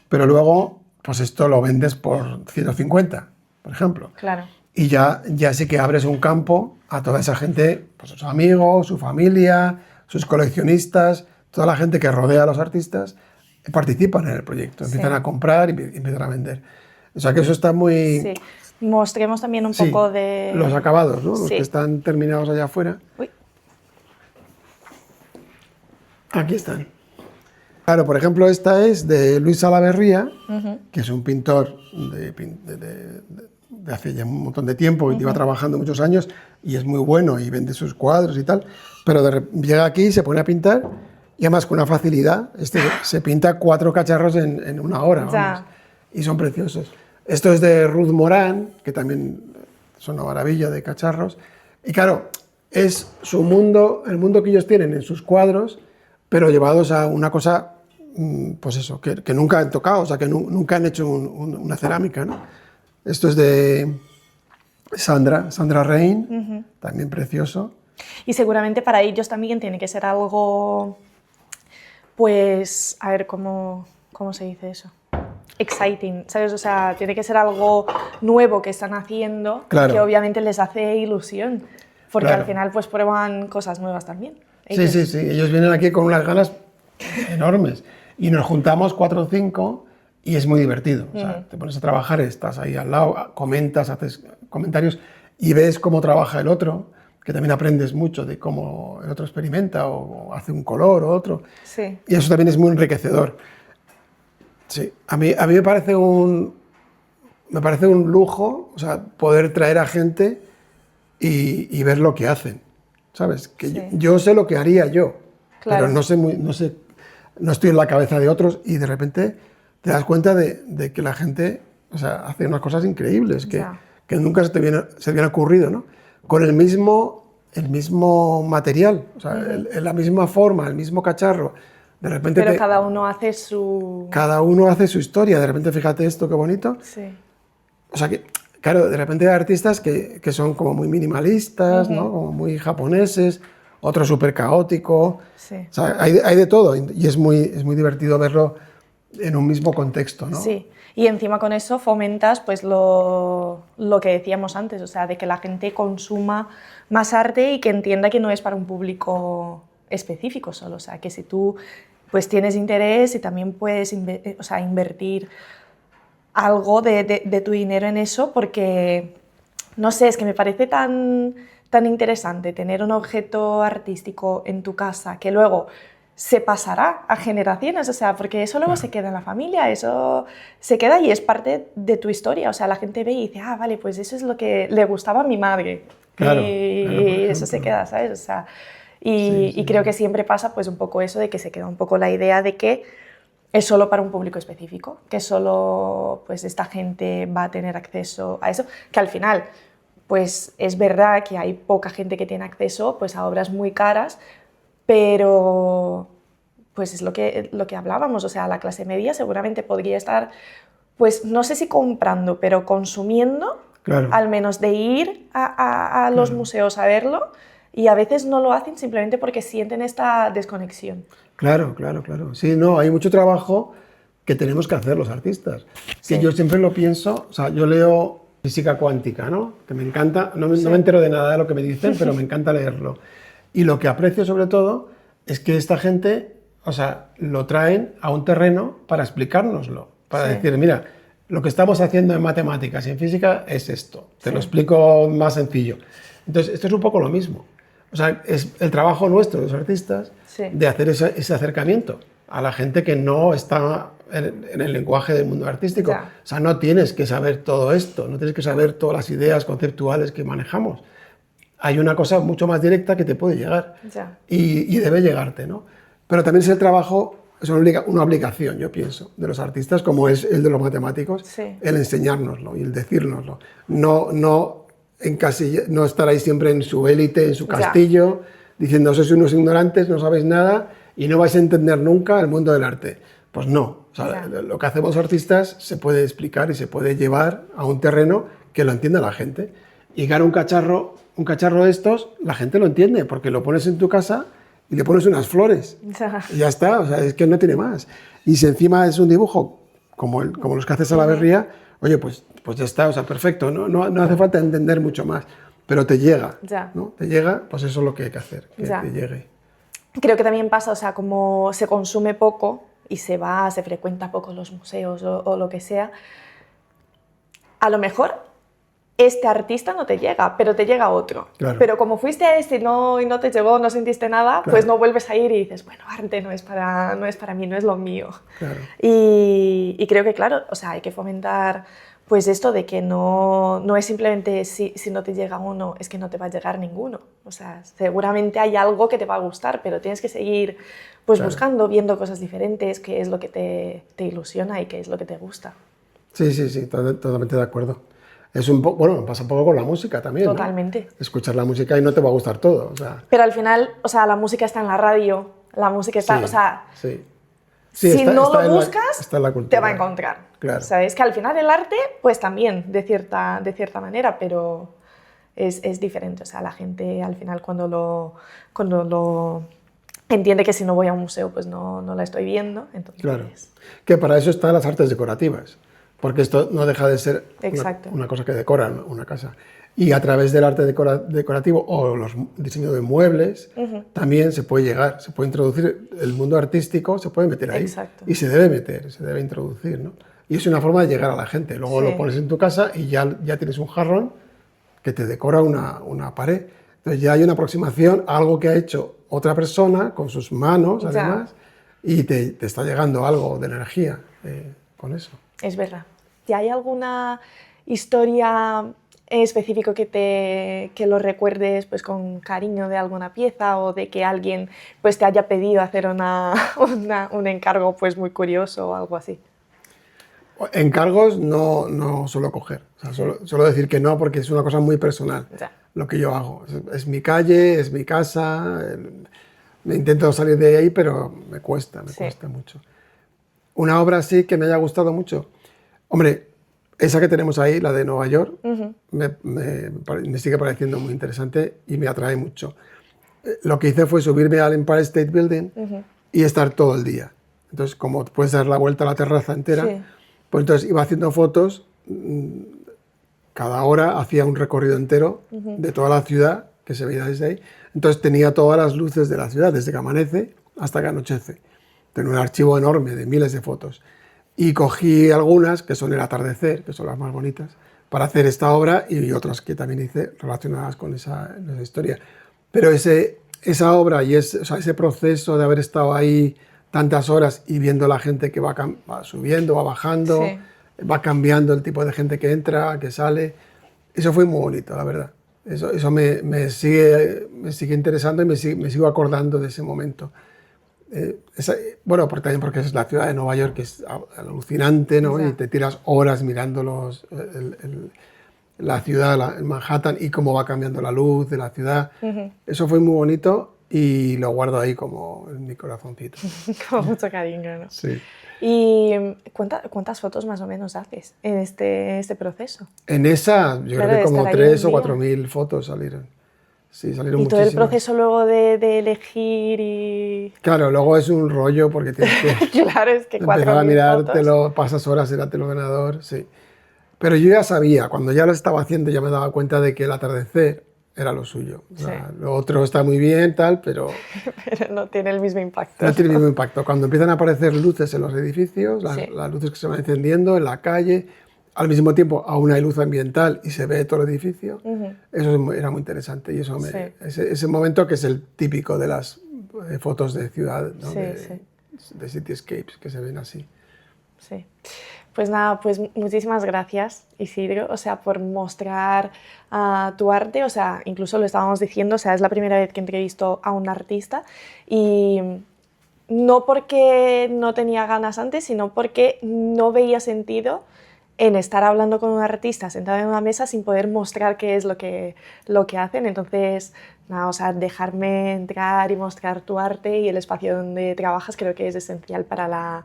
Pero luego, pues esto lo vendes por 150, por ejemplo. Claro. Y ya sí que abres un campo a toda esa gente, pues sus amigos, su familia, sus coleccionistas, toda la gente que rodea a los artistas, participan en el proyecto, empiezan a comprar y empiezan a vender. O sea que eso está muy... Sí. Mostremos también un Sí, poco de... los acabados, ¿no? Los Sí. que están terminados allá afuera. Uy. Aquí están. Claro, por ejemplo, esta es de Luis Salaverría, que es un pintor de hace ya un montón de tiempo, y lleva trabajando muchos años y es muy bueno y vende sus cuadros y tal, pero llega aquí, se pone a pintar y además con una facilidad, se pinta 4 cacharros en una hora, vamos, Ya. y son preciosos. Esto es de Ruth Morán, que también son una maravilla de cacharros, y claro, es su mundo, el mundo que ellos tienen en sus cuadros, pero llevados a una cosa, pues eso, que nunca han tocado, o sea, que nunca han hecho una cerámica, ¿no? Esto es de Sandra Rein, también precioso. Y seguramente para ellos también tiene que ser algo, pues, a ver, ¿cómo se dice eso? Exciting, ¿sabes? O sea, tiene que ser algo nuevo que están haciendo, Claro. que obviamente les hace ilusión, porque Claro. al final pues prueban cosas nuevas también. Sí, sí, sí, ellos vienen aquí con unas ganas enormes y nos juntamos 4 o 5 y es muy divertido. O sea, te pones a trabajar, estás ahí al lado, comentas, haces comentarios y ves cómo trabaja el otro, que también aprendes mucho de cómo el otro experimenta o hace un color o otro. Sí. Y eso también es muy enriquecedor. Sí, a mí me parece un lujo, o sea, poder traer a gente y ver lo que hacen, ¿sabes? Que Sí. yo sé lo que haría yo, Claro. pero no estoy en la cabeza de otros y de repente te das cuenta de que la gente, o sea, hace unas cosas increíbles Ya. que nunca se te hubieran ocurrido, ¿no? Con el mismo material, o sea, la misma forma, el mismo cacharro. De repente Pero cada uno hace su... cada uno hace su historia. De repente, fíjate esto, qué bonito. Sí. O sea que, claro, de repente hay artistas que son como muy minimalistas, ¿no? Como muy japoneses, otro súper caótico. Sí. O sea, hay de todo y es muy divertido verlo en un mismo contexto, ¿no? Sí, y encima con eso fomentas pues lo que decíamos antes, o sea, de que la gente consuma más arte y que entienda que no es para un público específico solo, o sea, que si tú pues tienes interés y también puedes o sea, invertir algo de tu dinero en eso, porque, no sé, es que me parece tan interesante tener un objeto artístico en tu casa que luego se pasará a generaciones, o sea, porque eso luego se queda en la familia, eso se queda y es parte de tu historia, o sea, la gente ve y dice, ah, vale, pues eso es lo que le gustaba a mi madre, Claro, y eso se queda, ¿sabes? O sea, y creo que siempre pasa pues un poco eso de que se queda un poco la idea de que es solo para un público específico, que solo pues esta gente va a tener acceso a eso, que al final pues es verdad que hay poca gente que tiene acceso pues a obras muy caras, pero pues es lo que hablábamos, o sea, la clase media seguramente podría estar, pues no sé si comprando, pero consumiendo, claro. al menos de ir a los museos a verlo, y a veces no lo hacen simplemente porque sienten esta desconexión. Claro. Sí, no, hay mucho trabajo que tenemos que hacer los artistas. Sí. Que yo siempre lo pienso, o sea, yo leo física cuántica, ¿no? Que me encanta, no me entero de nada de lo que me dicen, pero me encanta leerlo. Y lo que aprecio sobre todo es que esta gente, o sea, lo traen a un terreno para explicárnoslo, para decir, mira, lo que estamos haciendo en matemáticas y en física es esto, te lo explico más sencillo. Entonces, esto es un poco lo mismo. O sea, es el trabajo nuestro, de los artistas, de hacer ese acercamiento a la gente que no está en el lenguaje del mundo artístico. O sea, no tienes que saber todo esto, no tienes que saber todas las ideas conceptuales que manejamos. Hay una cosa mucho más directa que te puede llegar y debe llegarte, ¿no? Pero también es el trabajo, es una obligación, yo pienso, de los artistas, como es el de los matemáticos, el enseñárnoslo y el decírnoslo. No estar ahí siempre en su élite, en su castillo, diciendo sois unos ignorantes, no sabéis nada y no vais a entender nunca el mundo del arte. Pues no, o sea, lo que hacemos los artistas se puede explicar y se puede llevar a un terreno que lo entienda la gente. Y ganar un cacharro de estos, la gente lo entiende, porque lo pones en tu casa y le pones unas flores. Y ya está, o sea, es que no tiene más. Y si encima es un dibujo como los que hace Salaverría, oye, pues ya está, o sea, perfecto, no hace falta entender mucho más, pero te llega, ¿no? Te llega, pues eso es lo que hay que hacer, que te llegue. Creo que también pasa, o sea, como se consume poco y se frecuenta poco los museos o lo que sea, a lo mejor este artista no te llega, pero te llega otro. Claro. Pero como fuiste a este y no te llegó, no sentiste nada, pues no vuelves a ir y dices, bueno, arte no es para mí, no es lo mío. Claro. Y creo que, claro, o sea, hay que fomentar pues esto de que no es simplemente si no te llega uno, es que no te va a llegar ninguno. O sea, seguramente hay algo que te va a gustar, pero tienes que seguir pues buscando, viendo cosas diferentes, qué es lo que te ilusiona y qué es lo que te gusta. Sí, totalmente de acuerdo. Es bueno, pasa un poco con la música también. Totalmente. ¿No? Escuchar la música y no te va a gustar todo. O sea. Pero al final, o sea, la música está en la radio, la música está, o sea, si no lo buscas, está en la cultura, te va a encontrar. Claro. ¿Sabes? Que al final el arte, pues también, de cierta manera, pero es diferente. O sea, la gente al final cuando lo entiende que si no voy a un museo, pues no la estoy viendo. Entonces, claro. Que para eso están las artes decorativas. Porque esto no deja de ser una cosa que decora una casa. Y a través del arte decorativo o el diseño de muebles, también se puede llegar, se puede introducir el mundo artístico, se puede meter ahí. Exacto. Y se debe meter, se debe introducir, ¿no? Y es una forma de llegar a la gente. Luego lo pones en tu casa y ya tienes un jarrón que te decora una pared. Entonces ya hay una aproximación a algo que ha hecho otra persona con sus manos, además, y te está llegando algo de energía con eso. Es verdad. ¿Y hay alguna historia en específico que lo recuerdes pues, con cariño de alguna pieza o de que alguien pues, te haya pedido hacer un encargo pues, muy curioso o algo así? Encargos no suelo coger. O sea, suelo decir que no porque es una cosa muy personal lo que yo hago. Es mi calle, es mi casa. Me intento salir de ahí, pero me cuesta mucho. Una obra así que me haya gustado mucho. Hombre, esa que tenemos ahí, la de Nueva York, me sigue pareciendo muy interesante y me atrae mucho. lo que hice fue subirme al Empire State Building y estar todo el día. Entonces, como puedes dar la vuelta a la terraza entera, Sí. pues entonces iba haciendo fotos, cada hora hacía un recorrido entero de toda la ciudad que se veía desde ahí. Entonces tenía todas las luces de la ciudad, desde que amanece hasta que anochece. Tengo un archivo enorme de miles de fotos. Y cogí algunas, que son el atardecer, que son las más bonitas, para hacer esta obra y otras que también hice relacionadas con esa historia. Pero esa obra y ese proceso de haber estado ahí tantas horas y viendo la gente que va subiendo, va bajando, Sí. va cambiando el tipo de gente que entra, que sale, eso fue muy bonito, la verdad. Eso me sigue interesando y me sigo acordando de ese momento. Bueno, también porque es la ciudad de Nueva York, que es alucinante, ¿no? Y te tiras horas mirando la ciudad, el Manhattan, y cómo va cambiando la luz de la ciudad. Eso fue muy bonito y lo guardo ahí como en mi corazoncito. Con mucho cariño, ¿no? Sí. ¿Y cuántas fotos más o menos haces en este proceso? En esa, yo Claro, creo que de como estar ahí 3.000 o un día. 4.000 fotos salieron. Sí, salieron Y muchísimas. todo el proceso luego de elegir y... Claro, luego es un rollo porque tienes que Claro, es que empezar 4.000 a fotos. mirártelo, pasas horas delante del ordenador, sí. Pero yo ya sabía, cuando ya lo estaba haciendo, ya me daba cuenta de que el atardecer era lo suyo. O sea, lo otro está muy bien, tal, pero Pero no tiene el mismo impacto. no tiene el mismo impacto. Cuando empiezan a aparecer luces en los edificios, Sí. las luces que se van encendiendo en la calle, al mismo tiempo aún hay luz ambiental y se ve todo el edificio, eso era muy interesante. Y eso ese momento que es el típico de las fotos de ciudad, ¿no? De cityscapes que se ven así. Sí. Pues nada, pues muchísimas gracias, Isidro, o sea, por mostrar tu arte, o sea, incluso lo estábamos diciendo, o sea, es la primera vez que entrevisto a un artista y no porque no tenía ganas antes, sino porque no veía sentido en estar hablando con un artista sentado en una mesa sin poder mostrar qué es lo que hacen. Entonces, nada, o sea, dejarme entrar y mostrar tu arte y el espacio donde trabajas creo que es esencial para la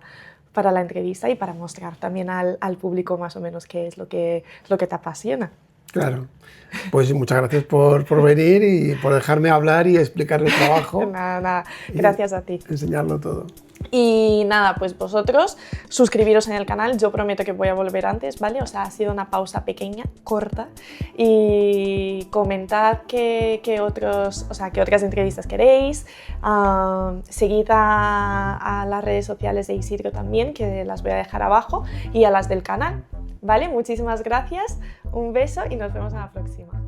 entrevista y para mostrar también al público más o menos qué es lo que te apasiona. Claro. Pues muchas gracias por venir y por dejarme hablar y explicar el trabajo. Nada, gracias a ti. Enseñarlo todo. Y nada, pues vosotros suscribiros en el canal, yo prometo que voy a volver antes, ¿vale? O sea, ha sido una pausa pequeña, corta, y comentad qué otras entrevistas queréis, seguid a las redes sociales de Isidro también, que las voy a dejar abajo, y a las del canal, ¿vale? Muchísimas gracias, un beso y nos vemos en la próxima.